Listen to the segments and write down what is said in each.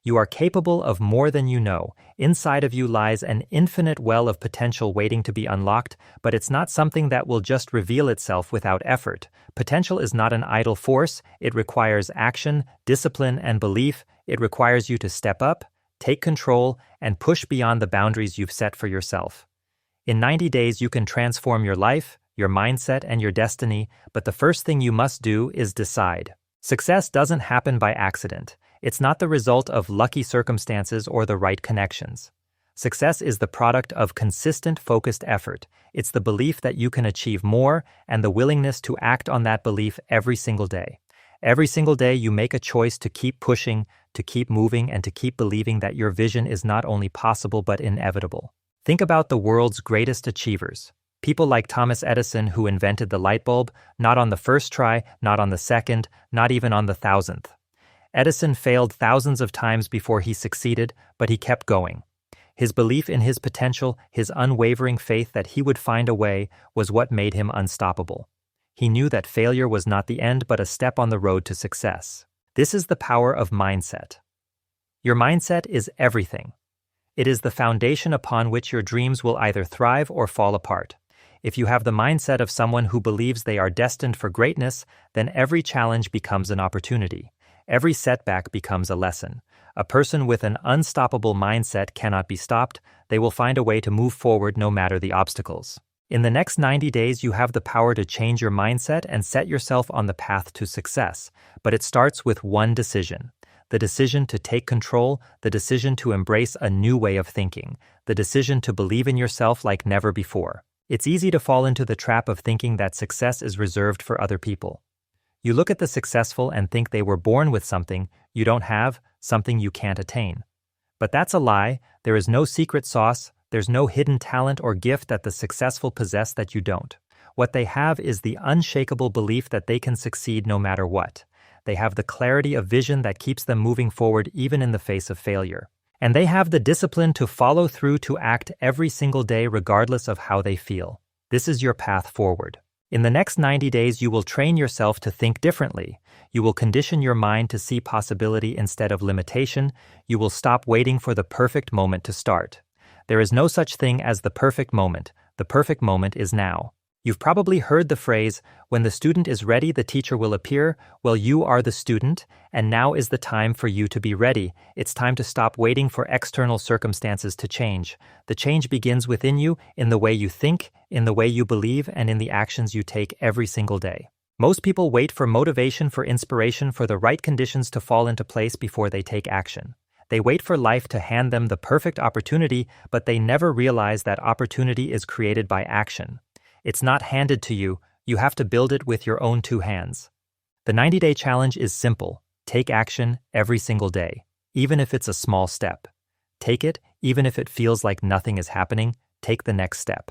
You are capable of more than you know. Inside of you lies an infinite well of potential waiting to be unlocked, but it's not something that will just reveal itself without effort. Potential is not an idle force. It requires action, discipline, and belief. It requires you to step up, take control, and push beyond the boundaries you've set for yourself. In 90 days, you can transform your life, your mindset, and your destiny, but the first thing you must do is decide. Success doesn't happen by accident. It's not the result of lucky circumstances or the right connections. Success is the product of consistent, focused effort. It's the belief that you can achieve more and the willingness to act on that belief every single day. Every single day, you make a choice to keep pushing, to keep moving, and to keep believing that your vision is not only possible but inevitable. Think about the world's greatest achievers. People like Thomas Edison, who invented the light bulb, not on the first try, not on the second, not even on the 1,000th. Edison failed thousands of times before he succeeded, but he kept going. His belief in his potential, his unwavering faith that he would find a way, was what made him unstoppable. He knew that failure was not the end but a step on the road to success. This is the power of mindset. Your mindset is everything. It is the foundation upon which your dreams will either thrive or fall apart. If you have the mindset of someone who believes they are destined for greatness, then every challenge becomes an opportunity. Every setback becomes a lesson. A person with an unstoppable mindset cannot be stopped. They will find a way to move forward no matter the obstacles. In the next 90 days, you have the power to change your mindset and set yourself on the path to success. But it starts with one decision. The decision to take control, the decision to embrace a new way of thinking, the decision to believe in yourself like never before. It's easy to fall into the trap of thinking that success is reserved for other people. You look at the successful and think they were born with something you don't have, something you can't attain. But that's a lie. There is no secret sauce. There's no hidden talent or gift that the successful possess that you don't. What they have is the unshakable belief that they can succeed no matter what. They have the clarity of vision that keeps them moving forward even in the face of failure. And they have the discipline to follow through to act every single day regardless of how they feel. This is your path forward. In the next 90 days, you will train yourself to think differently. You will condition your mind to see possibility instead of limitation. You will stop waiting for the perfect moment to start. There is no such thing as the perfect moment. The perfect moment is now. You've probably heard the phrase, when the student is ready, the teacher will appear. Well, you are the student, and now is the time for you to be ready. It's time to stop waiting for external circumstances to change. The change begins within you, in the way you think, in the way you believe, and in the actions you take every single day. Most people wait for motivation, for inspiration, for the right conditions to fall into place before they take action. They wait for life to hand them the perfect opportunity, but they never realize that opportunity is created by action. It's not handed to you. You have to build it with your own 2 hands. The 90-day challenge is simple. Take action every single day, even if it's a small step. Take it, even if it feels like nothing is happening. Take the next step.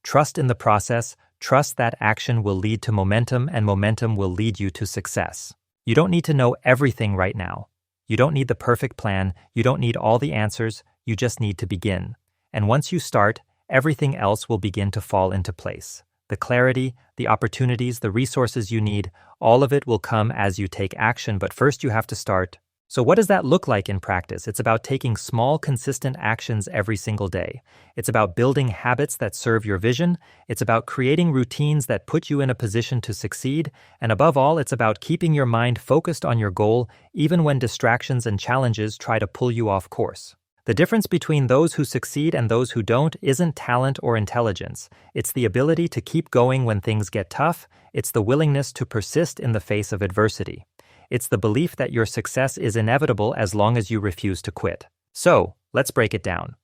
Trust in the process. Trust that action will lead to momentum, and momentum will lead you to success. You don't need to know everything right now. You don't need the perfect plan. You don't need all the answers. You just need to begin. And once you start, everything else will begin to fall into place. The clarity, the opportunities, the resources you need, all of it will come as you take action, but first you have to start. So what does that look like in practice? It's about taking small, consistent actions every single day. It's about building habits that serve your vision. It's about creating routines that put you in a position to succeed. And above all, it's about keeping your mind focused on your goal, even when distractions and challenges try to pull you off course. The difference between those who succeed and those who don't isn't talent or intelligence. It's the ability to keep going when things get tough. It's the willingness to persist in the face of adversity. It's the belief that your success is inevitable as long as you refuse to quit. So, let's break it down.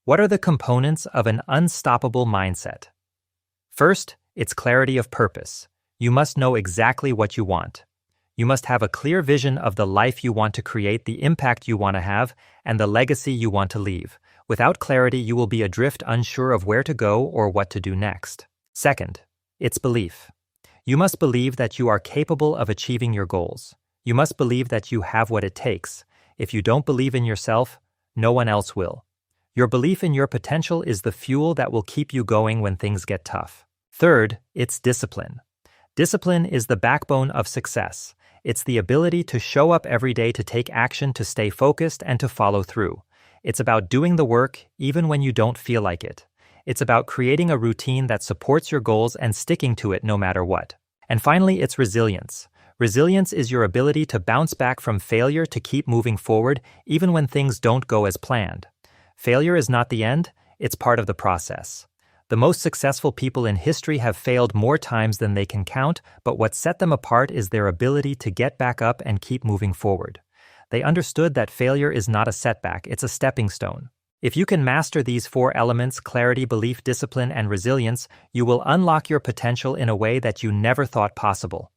What are the components of an unstoppable mindset? First, it's clarity of purpose. You must know exactly what you want. You must have a clear vision of the life you want to create, the impact you want to have, and the legacy you want to leave. Without clarity, you will be adrift, unsure of where to go or what to do next. Second, it's belief. You must believe that you are capable of achieving your goals. You must believe that you have what it takes. If you don't believe in yourself, no one else will. Your belief in your potential is the fuel that will keep you going when things get tough. Third, it's discipline. Discipline is the backbone of success. It's the ability to show up every day, to take action, to stay focused, and to follow through. It's about doing the work even when you don't feel like it. It's about creating a routine that supports your goals and sticking to it no matter what. And finally, it's resilience. Resilience is your ability to bounce back from failure, to keep moving forward even when things don't go as planned. Failure is not the end, it's part of the process. The most successful people in history have failed more times than they can count, but what set them apart is their ability to get back up and keep moving forward. They understood that failure is not a setback, it's a stepping stone. If you can master these 4 elements, clarity, belief, discipline, and resilience, you will unlock your potential in a way that you never thought possible.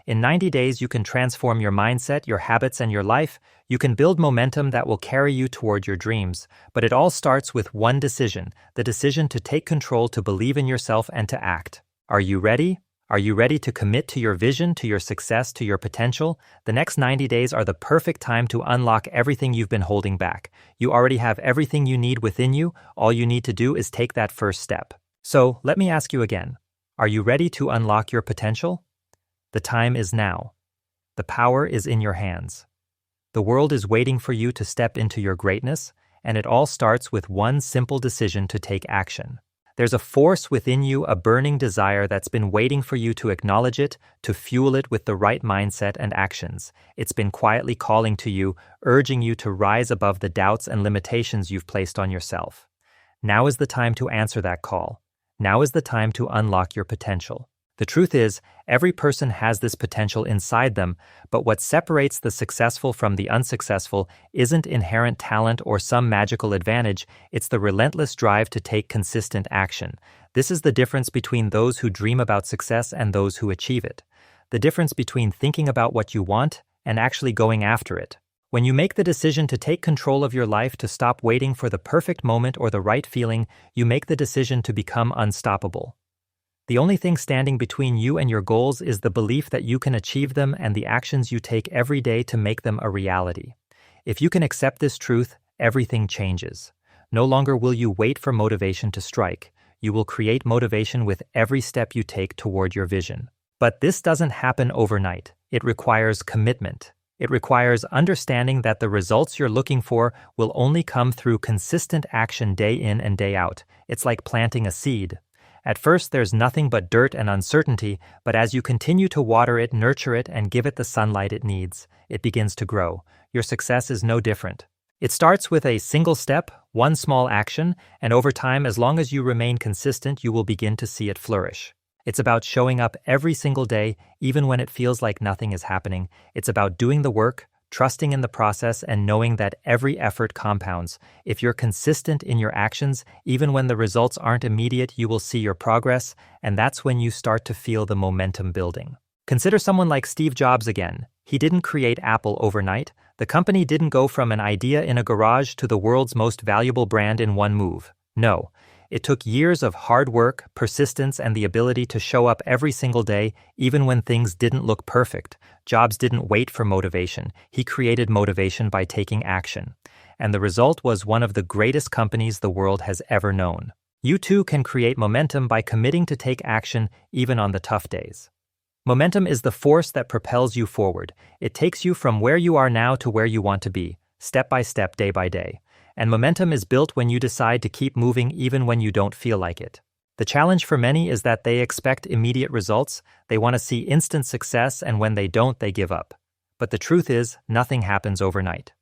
In 90 days, you can transform your mindset, your habits, and your life. You can build momentum that will carry you toward your dreams. But it all starts with one decision, the decision to take control, to believe in yourself, and to act. Are you ready? Are you ready to commit to your vision, to your success, to your potential? The next 90 days are the perfect time to unlock everything you've been holding back. You already have everything you need within you. All you need to do is take that first step. So, let me ask you again. Are you ready to unlock your potential? The time is now. The power is in your hands. The world is waiting for you to step into your greatness, and it all starts with one simple decision to take action. There's a force within you, a burning desire that's been waiting for you to acknowledge it, to fuel it with the right mindset and actions. It's been quietly calling to you, urging you to rise above the doubts and limitations you've placed on yourself. Now is the time to answer that call. Now is the time to unlock your potential. The truth is, every person has this potential inside them, but what separates the successful from the unsuccessful isn't inherent talent or some magical advantage, it's the relentless drive to take consistent action. This is the difference between those who dream about success and those who achieve it. The difference between thinking about what you want and actually going after it. When you make the decision to take control of your life, to stop waiting for the perfect moment or the right feeling, you make the decision to become unstoppable. The only thing standing between you and your goals is the belief that you can achieve them and the actions you take every day to make them a reality. If you can accept this truth, everything changes. No longer will you wait for motivation to strike. You will create motivation with every step you take toward your vision. But this doesn't happen overnight. It requires commitment. It requires understanding that the results you're looking for will only come through consistent action day in and day out. It's like planting a seed. At first, there's nothing but dirt and uncertainty, but as you continue to water it, nurture it, and give it the sunlight it needs, it begins to grow. Your success is no different. It starts with a single step, one small action, and over time, as long as you remain consistent, you will begin to see it flourish. It's about showing up every single day, even when it feels like nothing is happening. It's about doing the work, trusting in the process, and knowing that every effort compounds. If you're consistent in your actions, even when the results aren't immediate, you will see your progress, and that's when you start to feel the momentum building. Consider someone like Steve Jobs again. He didn't create Apple overnight. The company didn't go from an idea in a garage to the world's most valuable brand in one move. No. It took years of hard work, persistence, and the ability to show up every single day, even when things didn't look perfect. Jobs didn't wait for motivation. He created motivation by taking action. And the result was one of the greatest companies the world has ever known. You too can create momentum by committing to take action even on the tough days. Momentum is the force that propels you forward. It takes you from where you are now to where you want to be, step by step, day by day. And momentum is built when you decide to keep moving even when you don't feel like it. The challenge for many is that they expect immediate results, they want to see instant success, and when they don't, they give up. But the truth is, nothing happens overnight.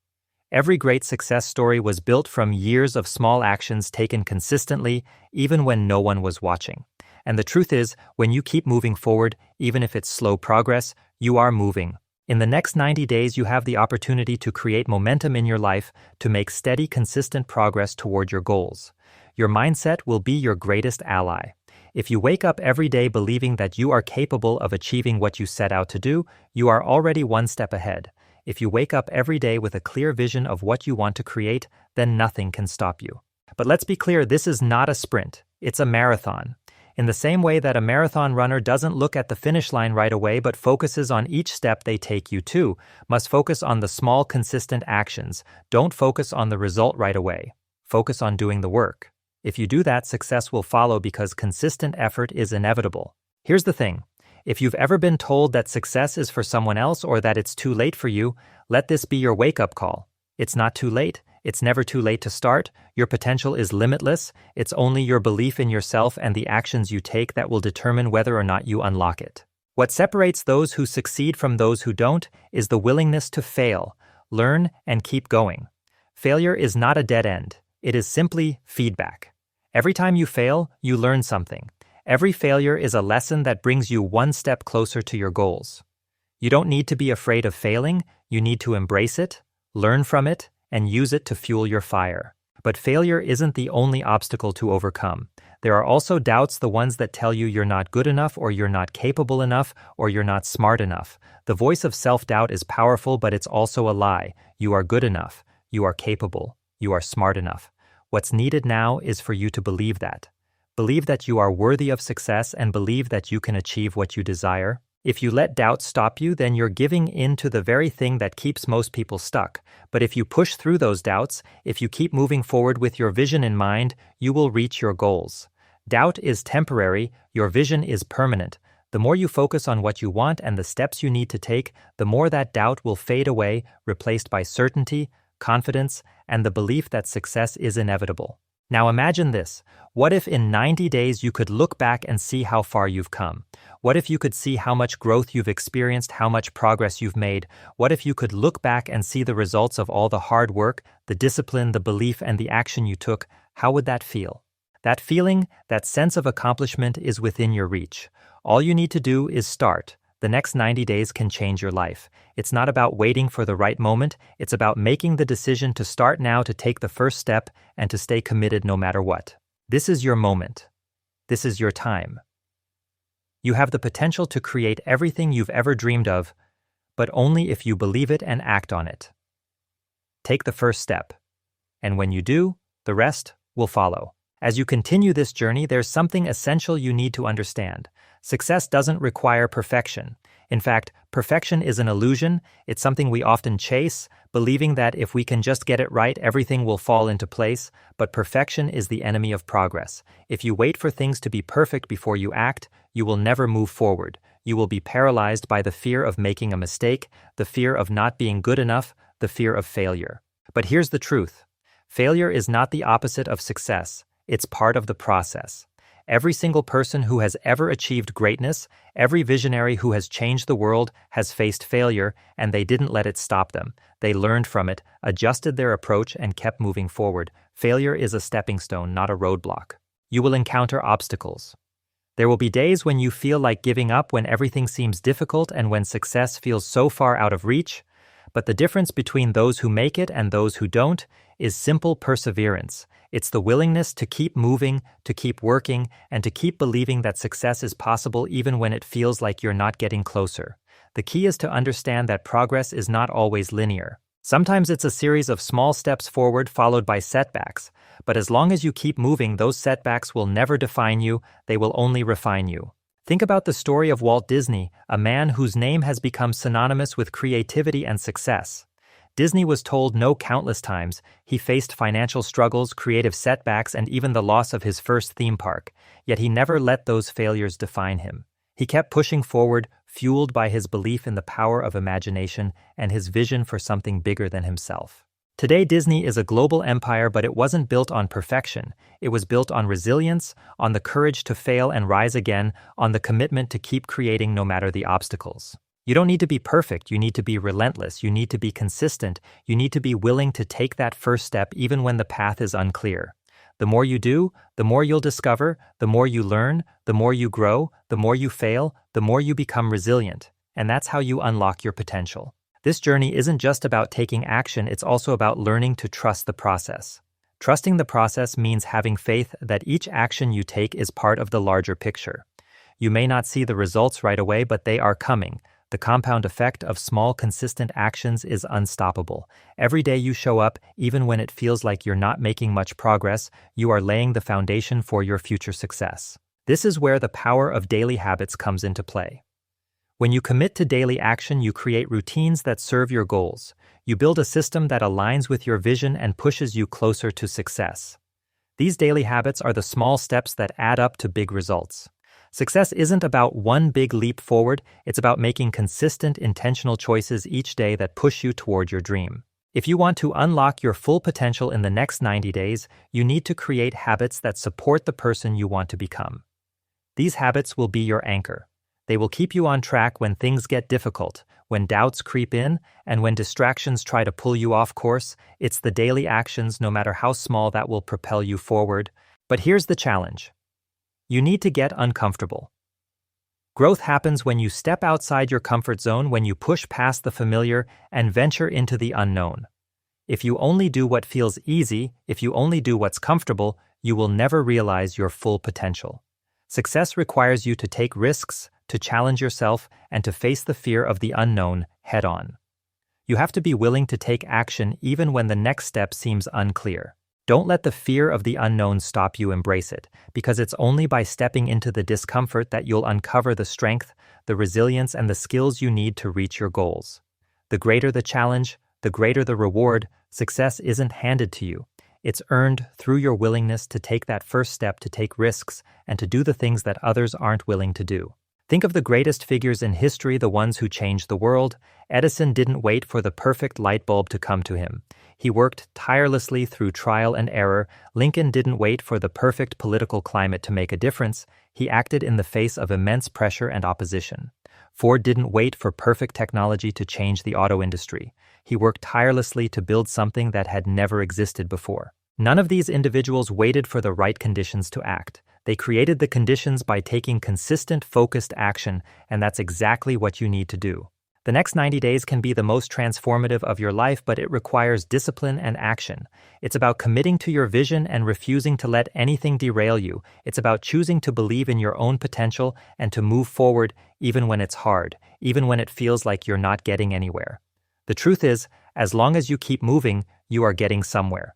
Every great success story was built from years of small actions taken consistently, even when no one was watching. And the truth is, when you keep moving forward, even if it's slow progress, you are moving. In the next 90 days, you have the opportunity to create momentum in your life, to make steady, consistent progress toward your goals. Your mindset will be your greatest ally. If you wake up every day believing that you are capable of achieving what you set out to do, you are already one step ahead. If you wake up every day with a clear vision of what you want to create, then nothing can stop you. But let's be clear, this is not a sprint. It's a marathon. In the same way that a marathon runner doesn't look at the finish line right away but focuses on each step they take, you too must focus on the small, consistent actions. Don't focus on the result right away. Focus on doing the work. If you do that, success will follow because consistent effort is inevitable. Here's the thing. If you've ever been told that success is for someone else or that it's too late for you, let this be your wake-up call. It's not too late. It's never too late to start. Your potential is limitless. It's only your belief in yourself and the actions you take that will determine whether or not you unlock it. What separates those who succeed from those who don't is the willingness to fail, learn, and keep going. Failure is not a dead end. It is simply feedback. Every time you fail, you learn something. Every failure is a lesson that brings you one step closer to your goals. You don't need to be afraid of failing. You need to embrace it, learn from it, and use it to fuel your fire. But failure isn't the only obstacle to overcome. There are also doubts, the ones that tell you you're not good enough, or you're not capable enough, or you're not smart enough. The voice of self-doubt is powerful, but it's also a lie. You are good enough. You are capable. You are smart enough. What's needed now is for you to believe that. Believe that you are worthy of success and believe that you can achieve what you desire. If you let doubt stop you, then you're giving in to the very thing that keeps most people stuck. But if you push through those doubts, if you keep moving forward with your vision in mind, you will reach your goals. Doubt is temporary, your vision is permanent. The more you focus on what you want and the steps you need to take, the more that doubt will fade away, replaced by certainty, confidence, and the belief that success is inevitable. Now imagine this. What if in 90 days you could look back and see how far you've come? What if you could see how much growth you've experienced, how much progress you've made? What if you could look back and see the results of all the hard work, the discipline, the belief, and the action you took? How would that feel? That feeling, that sense of accomplishment is within your reach. All you need to do is start. The next 90 days can change your life. It's not about waiting for the right moment. It's about making the decision to start now, to take the first step, and to stay committed no matter what. This is your moment. This is your time. You have the potential to create everything you've ever dreamed of, but only if you believe it and act on it. Take the first step. And when you do, the rest will follow. As you continue this journey, there's something essential you need to understand. Success doesn't require perfection. In fact, perfection is an illusion. It's something we often chase, believing that if we can just get it right, everything will fall into place. But perfection is the enemy of progress. If you wait for things to be perfect before you act, you will never move forward. You will be paralyzed by the fear of making a mistake, the fear of not being good enough, the fear of failure. But here's the truth. Failure is not the opposite of success. It's part of the process. Every single person who has ever achieved greatness, every visionary who has changed the world has faced failure, and they didn't let it stop them. They learned from it, adjusted their approach, and kept moving forward. Failure is a stepping stone, not a roadblock. You will encounter obstacles. There will be days when you feel like giving up, when everything seems difficult, and when success feels so far out of reach. But the difference between those who make it and those who don't is simple perseverance. It's the willingness to keep moving, to keep working, and to keep believing that success is possible even when it feels like you're not getting closer. The key is to understand that progress is not always linear. Sometimes it's a series of small steps forward followed by setbacks, but as long as you keep moving, those setbacks will never define you, they will only refine you. Think about the story of Walt Disney, a man whose name has become synonymous with creativity and success. Disney was told no countless times. He faced financial struggles, creative setbacks, and even the loss of his first theme park. Yet he never let those failures define him. He kept pushing forward, fueled by his belief in the power of imagination and his vision for something bigger than himself. Today, Disney is a global empire, but it wasn't built on perfection. It was built on resilience, on the courage to fail and rise again, on the commitment to keep creating no matter the obstacles. You don't need to be perfect, you need to be relentless, you need to be consistent, you need to be willing to take that first step even when the path is unclear. The more you do, the more you'll discover, the more you learn, the more you grow, the more you fail, the more you become resilient. And that's how you unlock your potential. This journey isn't just about taking action, it's also about learning to trust the process. Trusting the process means having faith that each action you take is part of the larger picture. You may not see the results right away, but they are coming. The compound effect of small, consistent actions is unstoppable. Every day you show up, even when it feels like you're not making much progress, you are laying the foundation for your future success. This is where the power of daily habits comes into play. When you commit to daily action, you create routines that serve your goals. You build a system that aligns with your vision and pushes you closer to success. These daily habits are the small steps that add up to big results. Success isn't about one big leap forward, it's about making consistent, intentional choices each day that push you toward your dream. If you want to unlock your full potential in the next 90 days, you need to create habits that support the person you want to become. These habits will be your anchor. They will keep you on track when things get difficult, when doubts creep in, and when distractions try to pull you off course. It's the daily actions, no matter how small, that will propel you forward. But here's the challenge. You need to get uncomfortable. Growth happens when you step outside your comfort zone, when you push past the familiar and venture into the unknown. If you only do what feels easy, if you only do what's comfortable, you will never realize your full potential. Success requires you to take risks, to challenge yourself, and to face the fear of the unknown head-on. You have to be willing to take action even when the next step seems unclear. Don't let the fear of the unknown stop you. Embrace it, because it's only by stepping into the discomfort that you'll uncover the strength, the resilience, and the skills you need to reach your goals. The greater the challenge, the greater the reward. Success isn't handed to you. It's earned through your willingness to take that first step, to take risks, and to do the things that others aren't willing to do. Think of the greatest figures in history, the ones who changed the world. Edison didn't wait for the perfect light bulb to come to him. He worked tirelessly through trial and error. Lincoln didn't wait for the perfect political climate to make a difference. He acted in the face of immense pressure and opposition. Ford didn't wait for perfect technology to change the auto industry. He worked tirelessly to build something that had never existed before. None of these individuals waited for the right conditions to act. They created the conditions by taking consistent, focused action, and that's exactly what you need to do. The next 90 days can be the most transformative of your life, but it requires discipline and action. It's about committing to your vision and refusing to let anything derail you. It's about choosing to believe in your own potential and to move forward even when it's hard, even when it feels like you're not getting anywhere. The truth is, as long as you keep moving, you are getting somewhere.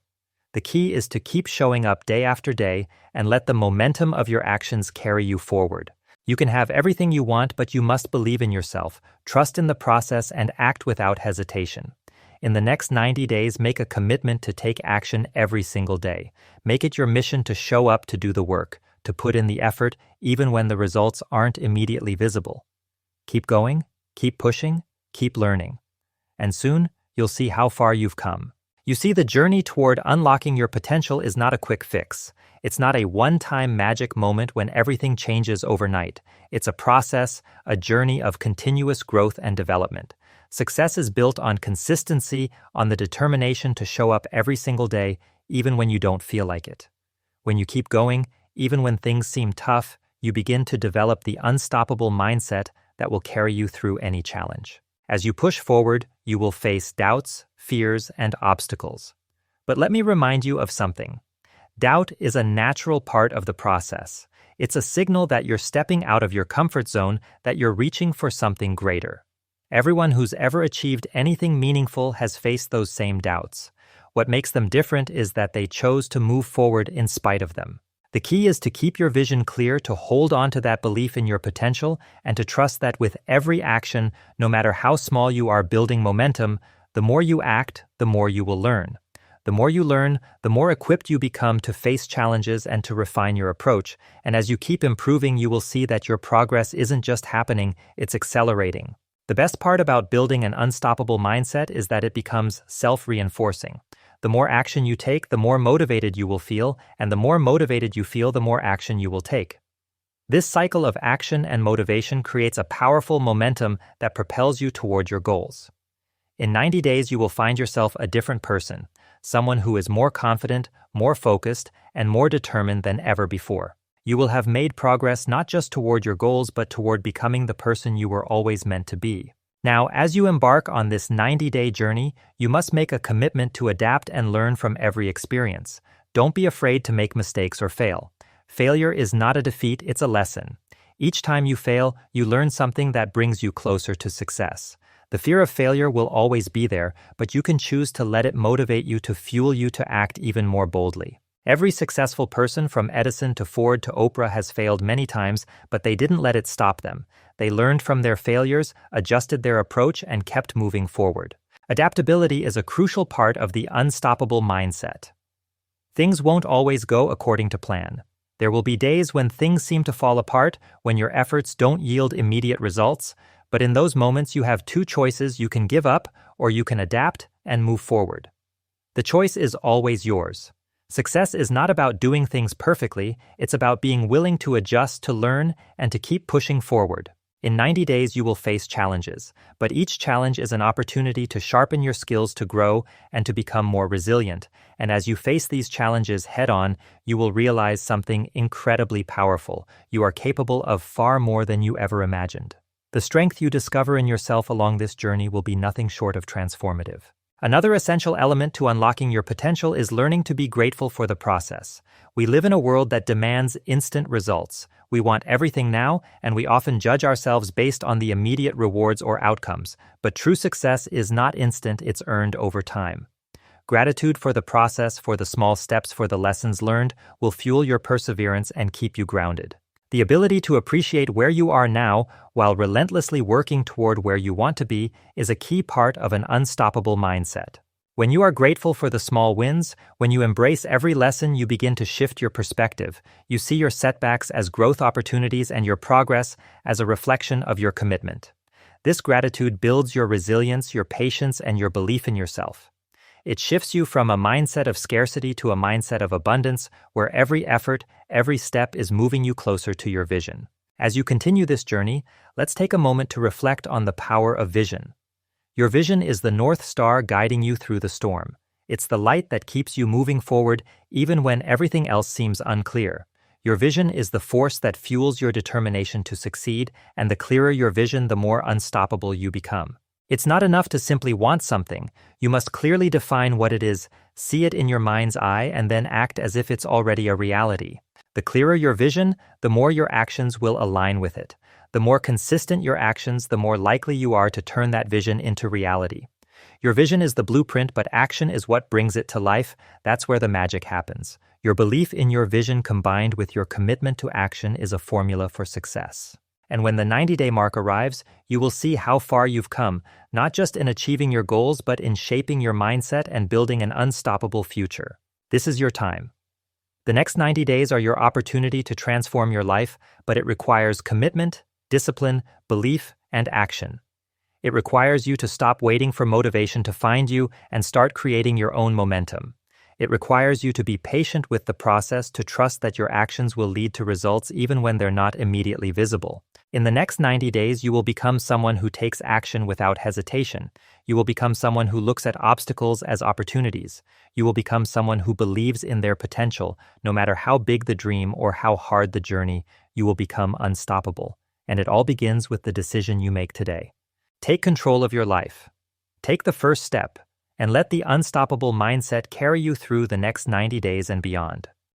The key is to keep showing up day after day and let the momentum of your actions carry you forward. You can have everything you want, but you must believe in yourself, trust in the process, and act without hesitation. In the next 90 days, make a commitment to take action every single day. Make it your mission to show up, to do the work, to put in the effort, even when the results aren't immediately visible. Keep going, keep pushing, keep learning. And soon, you'll see how far you've come. You see, the journey toward unlocking your potential is not a quick fix. It's not a one-time magic moment when everything changes overnight. It's a process, a journey of continuous growth and development. Success is built on consistency, on the determination to show up every single day, even when you don't feel like it. When you keep going, even when things seem tough, you begin to develop the unstoppable mindset that will carry you through any challenge. As you push forward, you will face doubts, fears, and obstacles. But let me remind you of something. Doubt is a natural part of the process. It's a signal that you're stepping out of your comfort zone, that you're reaching for something greater. Everyone who's ever achieved anything meaningful has faced those same doubts. What makes them different is that they chose to move forward in spite of them. The key is to keep your vision clear, to hold on to that belief in your potential, and to trust that with every action, no matter how small, you are building momentum. The more you act, the more you will learn. The more you learn, the more equipped you become to face challenges and to refine your approach. And as you keep improving, you will see that your progress isn't just happening, it's accelerating. The best part about building an unstoppable mindset is that it becomes self-reinforcing. The more action you take, the more motivated you will feel, and the more motivated you feel, the more action you will take. This cycle of action and motivation creates a powerful momentum that propels you toward your goals. In 90 days, you will find yourself a different person, someone who is more confident, more focused, and more determined than ever before. You will have made progress not just toward your goals, but toward becoming the person you were always meant to be. Now, as you embark on this 90-day journey, you must make a commitment to adapt and learn from every experience. Don't be afraid to make mistakes or fail. Failure is not a defeat, it's a lesson. Each time you fail, you learn something that brings you closer to success. The fear of failure will always be there, but you can choose to let it motivate you, to fuel you to act even more boldly. Every successful person, from Edison to Ford to Oprah, has failed many times, but they didn't let it stop them. They learned from their failures, adjusted their approach, and kept moving forward. Adaptability is a crucial part of the unstoppable mindset. Things won't always go according to plan. There will be days when things seem to fall apart, when your efforts don't yield immediate results, but in those moments you have two choices: you can give up or you can adapt and move forward. The choice is always yours. Success is not about doing things perfectly, it's about being willing to adjust, to learn, and to keep pushing forward. In 90 days you will face challenges, but each challenge is an opportunity to sharpen your skills, to grow, and to become more resilient. And as you face these challenges head-on, you will realize something incredibly powerful. You are capable of far more than you ever imagined. The strength you discover in yourself along this journey will be nothing short of transformative. Another essential element to unlocking your potential is learning to be grateful for the process. We live in a world that demands instant results. We want everything now, and we often judge ourselves based on the immediate rewards or outcomes. But true success is not instant, it's earned over time. Gratitude for the process, for the small steps, for the lessons learned, will fuel your perseverance and keep you grounded. The ability to appreciate where you are now while relentlessly working toward where you want to be is a key part of an unstoppable mindset. When you are grateful for the small wins, when you embrace every lesson, you begin to shift your perspective. You see your setbacks as growth opportunities and your progress as a reflection of your commitment. This gratitude builds your resilience, your patience, and your belief in yourself. It shifts you from a mindset of scarcity to a mindset of abundance, where every effort, every step is moving you closer to your vision. As you continue this journey, let's take a moment to reflect on the power of vision. Your vision is the North Star guiding you through the storm. It's the light that keeps you moving forward even when everything else seems unclear. Your vision is the force that fuels your determination to succeed, and the clearer your vision, the more unstoppable you become. It's not enough to simply want something. You must clearly define what it is, see it in your mind's eye, and then act as if it's already a reality. The clearer your vision, the more your actions will align with it. The more consistent your actions, the more likely you are to turn that vision into reality. Your vision is the blueprint, but action is what brings it to life. That's where the magic happens. Your belief in your vision combined with your commitment to action is a formula for success. And when the 90-day mark arrives, you will see how far you've come, not just in achieving your goals, but in shaping your mindset and building an unstoppable future. This is your time. The next 90 days are your opportunity to transform your life, but it requires commitment, discipline, belief, and action. It requires you to stop waiting for motivation to find you and start creating your own momentum. It requires you to be patient with the process, to trust that your actions will lead to results even when they're not immediately visible. In the next 90 days, you will become someone who takes action without hesitation. You will become someone who looks at obstacles as opportunities. You will become someone who believes in their potential. No matter how big the dream or how hard the journey, you will become unstoppable. And it all begins with the decision you make today. Take control of your life. Take the first step, and let the unstoppable mindset carry you through the next 90 days and beyond.